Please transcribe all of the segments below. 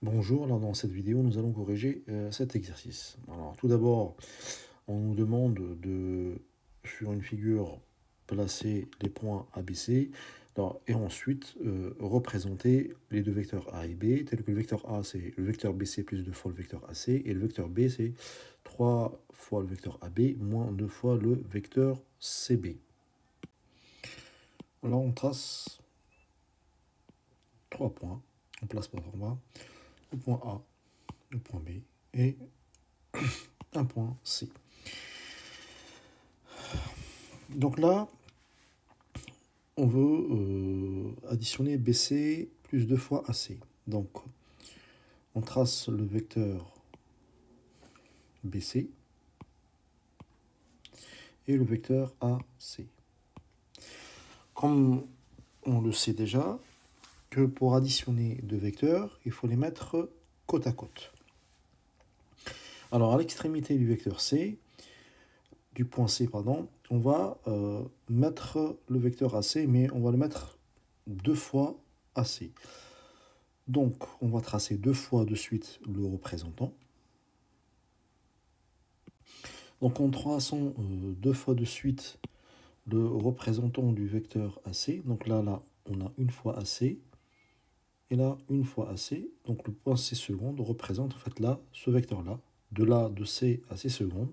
Bonjour, alors dans cette vidéo, nous allons corriger cet exercice. Alors, tout d'abord, on nous demande de, sur une figure, placer les points A, B, C, et ensuite représenter les deux vecteurs A et B, tels que le vecteur A, c'est le vecteur BC plus 2 fois le vecteur AC, et le vecteur B, c'est 3 fois le vecteur AB moins 2 fois le vecteur CB. Là, on trace 3 points, on place par format, le point A, le point B, et un point C. Donc là, on veut additionner BC plus 2 fois AC. Donc, on trace le vecteur BC et le vecteur AC. Comme on le sait déjà, que pour additionner deux vecteurs, il faut les mettre côte à côte. Alors, à l'extrémité du vecteur C, du point C, pardon, on va mettre le vecteur AC, mais on va le mettre 2 fois AC. Donc, on va tracer 2 fois de suite le représentant. Donc, en traçant 2 fois de suite le représentant du vecteur AC, donc là, on a une fois AC, et là, une fois AC. Donc, le point C seconde représente en fait là, ce vecteur-là, de C à C seconde,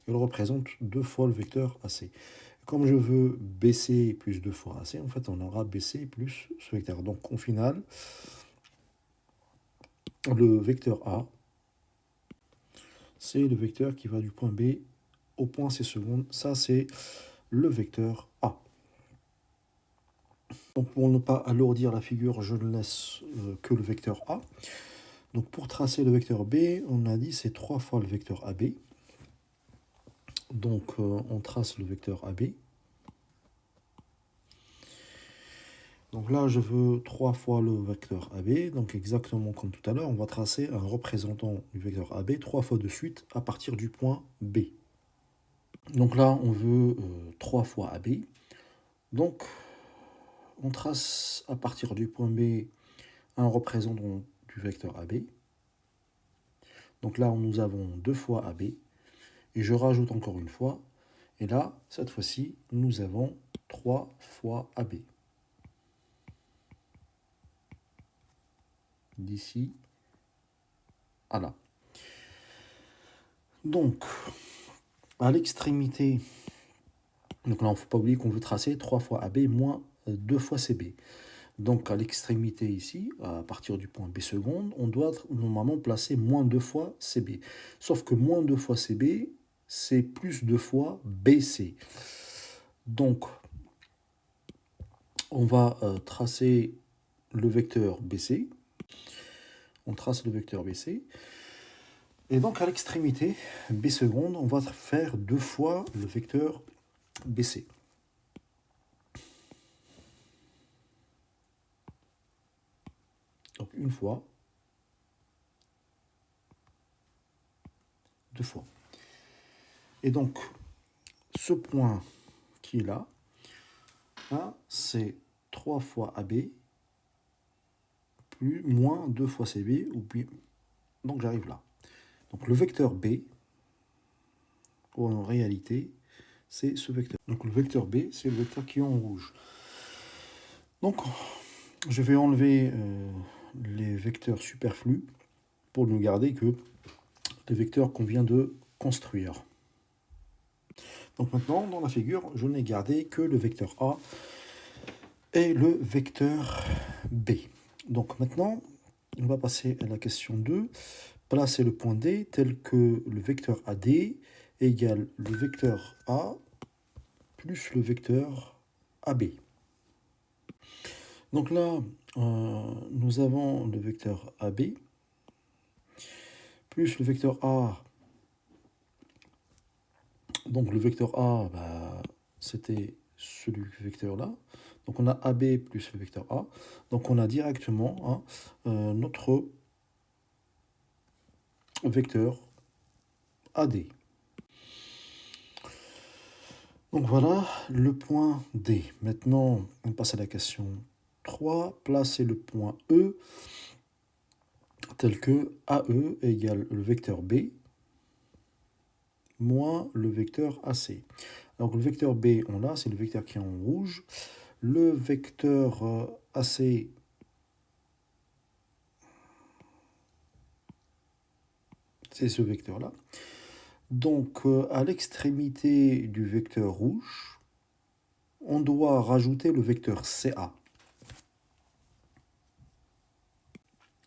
il représente 2 fois le vecteur AC. Comme je veux BC plus 2 fois AC, en fait, on aura BC plus ce vecteur. Donc, au final, le vecteur A, c'est le vecteur qui va du point B au point C seconde. Ça, c'est le vecteur A. Donc, pour ne pas alourdir la figure, je ne laisse que le vecteur A. Donc, pour tracer le vecteur B, on a dit c'est 3 fois le vecteur AB. Donc, on trace le vecteur AB. Donc là, je veux 3 fois le vecteur AB. Donc, exactement comme tout à l'heure, on va tracer un représentant du vecteur AB 3 fois de suite à partir du point B. Donc là, on veut 3 fois AB. Donc, on trace à partir du point B un représentant du vecteur AB. Donc là, nous avons 2 fois AB. Et je rajoute encore une fois. Et là, cette fois-ci, nous avons 3 fois AB. D'ici à là. Donc, à l'extrémité, donc là, il ne faut pas oublier qu'on veut tracer 3 fois AB moins 2 fois CB. Donc, à l'extrémité ici, à partir du point B seconde, on doit normalement placer moins 2 fois CB. Sauf que moins 2 fois CB, c'est plus 2 fois BC. Donc, on va tracer le vecteur BC. On trace le vecteur BC. Et donc, à l'extrémité, B seconde, on va faire 2 fois le vecteur BC. Donc, une fois, 2 fois. Et donc, ce point qui est là, c'est 3 fois AB plus moins 2 fois CB, donc j'arrive là. Donc le vecteur B, en réalité, c'est ce vecteur. Donc le vecteur B, c'est le vecteur qui est en rouge. Donc, je vais enlever les vecteurs superflus pour ne garder que les vecteurs qu'on vient de construire. Donc maintenant, dans la figure, je n'ai gardé que le vecteur A et le vecteur B. Donc maintenant, on va passer à la question 2. Placer le point D tel que le vecteur AD égale le vecteur A plus le vecteur AB. Donc là, nous avons le vecteur AB plus le vecteur A. Donc le vecteur A, c'était celui du vecteur-là. Donc on a AB plus le vecteur A. Donc on a directement notre vecteur AD. Donc voilà le point D. Maintenant, on passe à la question 3. Placer le point E tel que AE égale le vecteur B moins le vecteur AC. Donc le vecteur B, on l'a, c'est le vecteur qui est en rouge. Le vecteur AC, c'est ce vecteur-là. Donc à l'extrémité du vecteur rouge, on doit rajouter le vecteur CA.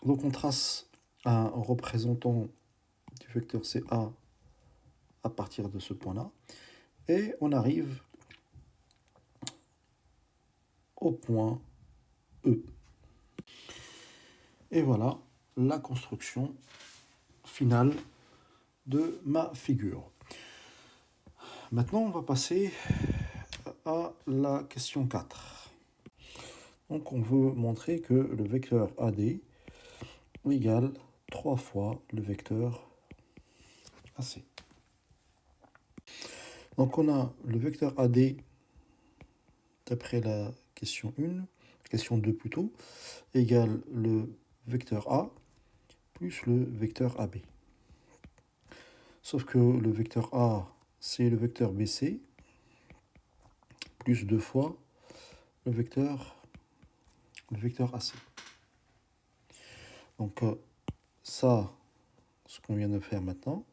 Donc on trace un représentant du vecteur CA à partir de ce point-là. Et on arrive au point E. Et voilà la construction finale de ma figure. Maintenant, on va passer à la question 4. Donc on veut montrer que le vecteur AD égale 3 fois le vecteur AC. Donc on a le vecteur AD d'après la question 1, question 2 plutôt, égale le vecteur A plus le vecteur AB. Sauf que le vecteur A, c'est le vecteur BC, plus 2 fois le vecteur AC. Donc ça, ce qu'on vient de faire maintenant,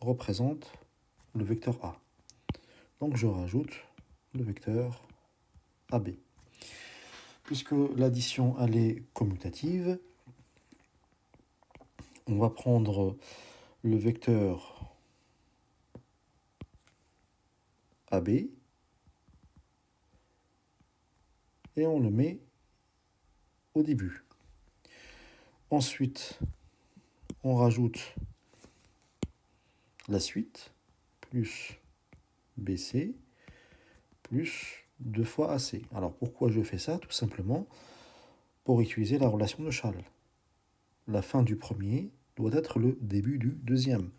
représente le vecteur A. Donc je rajoute le vecteur AB. Puisque l'addition elle est commutative, on va prendre le vecteur AB et on le met au début. Ensuite, on rajoute la suite, plus BC, plus 2 fois AC. Alors pourquoi je fais ça? Tout simplement pour utiliser la relation de Schall. La fin du premier doit être le début du deuxième.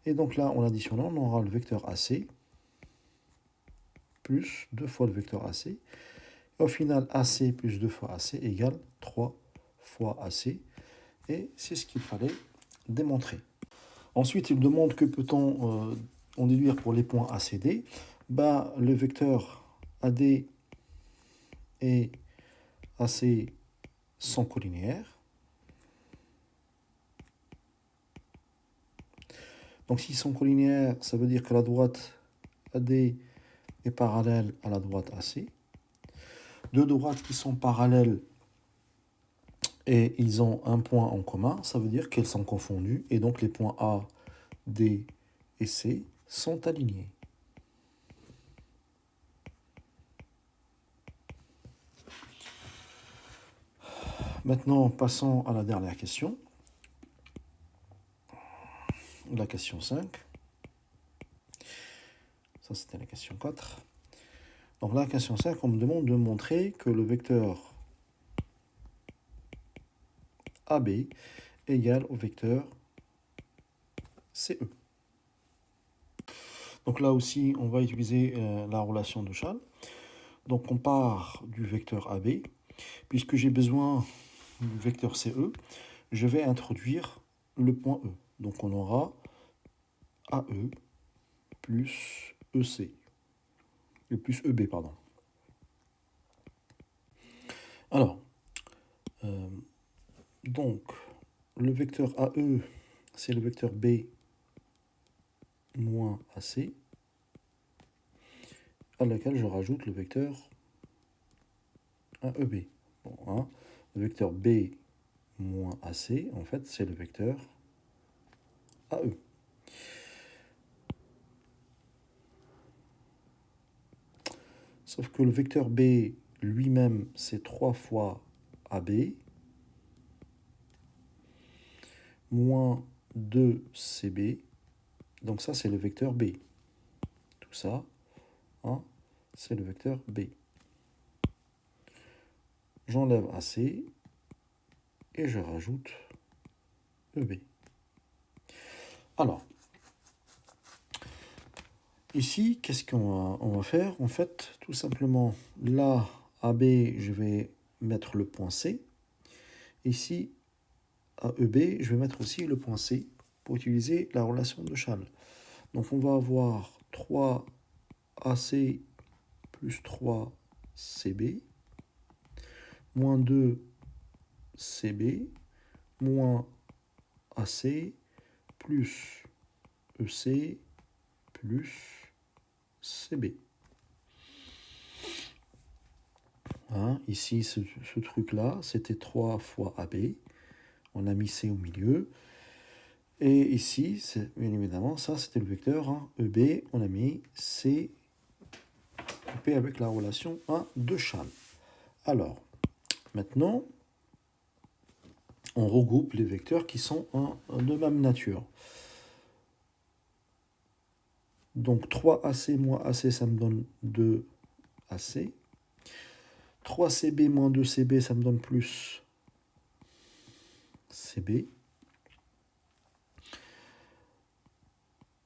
Et donc là, en additionnant, on aura le vecteur AC plus 2 fois le vecteur AC. Et au final, AC plus 2 fois AC égale 3 fois AC. Et c'est ce qu'il fallait démontrer. Ensuite, il demande que peut-on en déduire pour les points ACD. Le vecteur AD et AC sont collinéaires. Donc s'ils sont collinéaires, ça veut dire que la droite AD est parallèle à la droite AC. Deux droites qui sont parallèles et ils ont un point en commun, ça veut dire qu'elles sont confondues et donc les points A, D et C sont alignés. Maintenant, passons à la dernière question. La question 5. Ça, c'était la question 4. Donc, la question 5, on me demande de montrer que le vecteur AB égale au vecteur CE. Donc là aussi, on va utiliser la relation de Schall. Donc on part du vecteur AB. Puisque j'ai besoin du vecteur CE, je vais introduire le point E. Donc on aura AE plus EC. Plus EB, pardon. Alors, donc, le vecteur AE, c'est le vecteur B moins AC, à laquelle je rajoute le vecteur AEB. Bon, hein, le vecteur B moins AC, en fait, c'est le vecteur AE. Sauf que le vecteur B lui-même, c'est 3 fois AB, moins 2CB. Donc ça, c'est le vecteur B. Tout ça, hein, c'est le vecteur B. J'enlève AC et je rajoute EB. Alors, ici, qu'est-ce qu'on va faire? En fait, tout simplement, là, AB, je vais mettre le point C. Ici, à EB, je vais mettre aussi le point C pour utiliser la relation de Schall. Donc on va avoir 3AC plus 3CB, moins 2CB, moins AC, plus EC, plus CB. Hein, ici, ce truc-là, c'était 3 fois AB. On a mis C au milieu. Et ici, bien évidemment, ça, c'était le vecteur hein, EB. On a mis C coupé avec la relation 1 de Schall. Alors, maintenant, on regroupe les vecteurs qui sont de même nature. Donc 3AC moins AC, ça me donne 2AC. 3CB moins 2CB, ça me donne plus CB.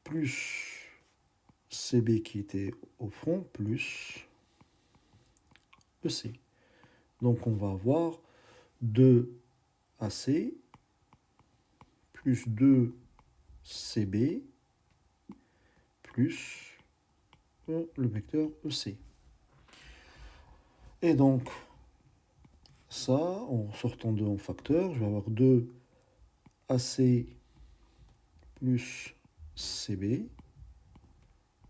Plus CB qui était au fond, plus EC. Donc on va avoir 2AC plus 2CB plus le vecteur EC. Et donc, ça, en sortant 2 en facteur, je vais avoir 2AC plus CB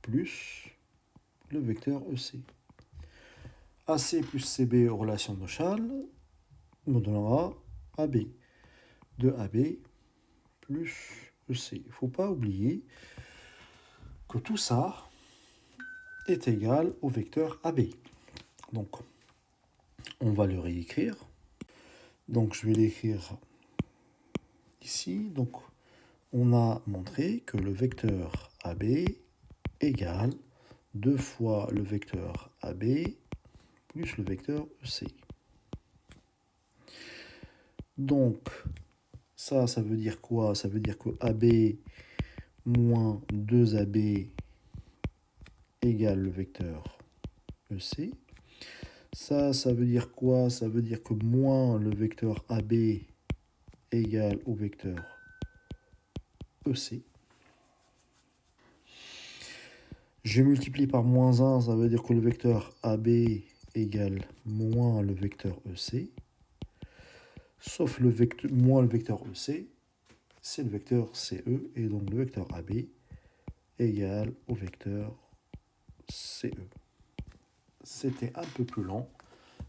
plus le vecteur EC. AC plus CB, relation de Schall, me donnera AB. 2AB plus EC. Il ne faut pas oublier que tout ça est égal au vecteur AB. Donc, on va le réécrire. Donc, je vais l'écrire ici. Donc, on a montré que le vecteur AB égale 2 fois le vecteur AB plus le vecteur EC. Donc, ça veut dire quoi? Ça veut dire que AB moins 2AB égale le vecteur EC. Ça veut dire quoi? Ça veut dire que moins le vecteur AB égale au vecteur EC. Je multiplie par moins 1, ça veut dire que le vecteur AB égale moins le vecteur EC. Sauf le vecteur, moins le vecteur EC, c'est le vecteur CE. Et donc le vecteur AB égale au vecteur CE. C'était un peu plus lent,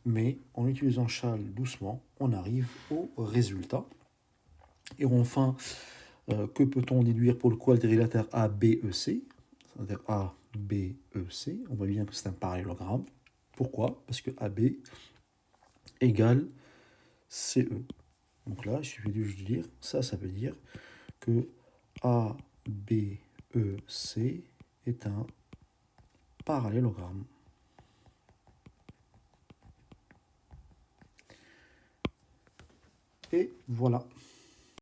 mais en utilisant Schall doucement, on arrive au résultat. Et enfin, que peut-on déduire pour le quadrilatère ABEC? C'est-à-dire ABEC, on voit bien que c'est un parallélogramme. Pourquoi? Parce que AB égale CE. Donc là, il suffit de dire, ça veut dire que ABEC est un parallélogramme. Et voilà.